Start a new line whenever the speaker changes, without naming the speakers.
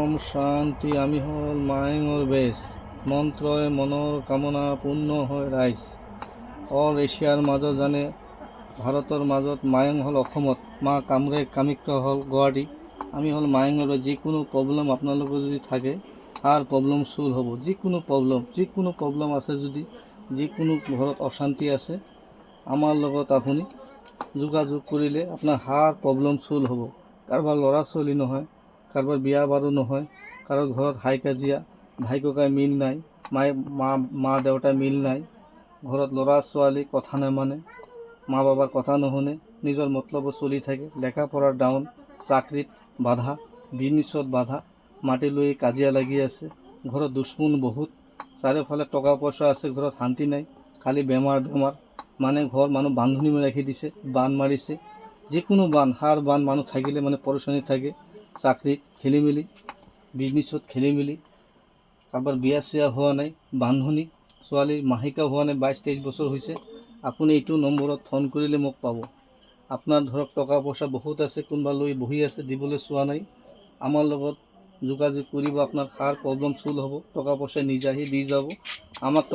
ওম শান্তি। আমি হল মায়েঙৰ বেশ, মন্ত্ৰই মনৰ কামনা পূৰ্ণ হয় ৰাইজ। অল এছিয়াৰ মাজত জানে ভাৰতৰ মাজত মায়েং হল অসমত, মা কামাখ্যা হল গুৱাহাটী। আমি হল মায়েঙৰ বেশ। যিকোনো প্ৰব্লেম আপোনালোকৰ যদি থাকে তাৰ প্ৰব্লেম চল্ভ হ'ব। যিকোনো প্ৰব্লেম আছে, যদি যিকোনো ঘৰত অশান্তি আছে, আমাৰ লগত আপুনি যোগাযোগ কৰিলে আপোনাৰ হাৰ প্ৰব্লেম চল্ভ হ'ব। কাৰোবাৰ ল'ৰা ছোৱালী নহয়, কাৰোবাৰ বিয়া বাৰু নহয়, কাৰোবাৰ ঘৰত হাই কাজিয়া, ভাই ককাই মিল নাই, মা দেউতা মিল নাই, ঘৰত ল'ৰা ছোৱালী কথা নামানে, মা বাবাৰ কথা নুশুনে, নিজৰ মতলবত চলি থাকে, লেখা পঢ়াৰ ডাউন, চাকৰিত বাধা, বিজনেছত বাধা, মাটি লৈ কাজিয়া লাগি আছে, ঘৰত দুশ্মন বহুত, চাৰিওফালে টকা পইচা আছে, ঘৰত শান্তি নাই, খালি বেমাৰ মানে ঘৰ মানুহ বান্ধনি ৰাখি দিছে, বান মাৰিছে। যিকোনো হাৰ বান মানুহ থাকিলে মানে পৰেশানি থাকে, চাকৰিত খেলি মেলি, বিজনেছত খেলি মেলি, কাৰোবাৰ বিয়া চিয়া হোৱা নাই, বান্ধনি, ছোৱালীৰ মাহিকা হোৱা নাই, 22-23 বছৰ হৈছে। আপুনি এইটো নম্বৰত ফোন কৰিলে মোক পাব। আপোনাৰ ধৰক টকা পইচা বহুত আছে, কোনোবা লৈ বহি আছে, দিবলৈ চোৱা নাই, আমাৰ লগত যোগাযোগ কৰিব, আপোনাৰ হাৰ প্ৰব্লেম চল্ভ হ'ব, টকা পইচা নিজে আহি দি যাব। আমাক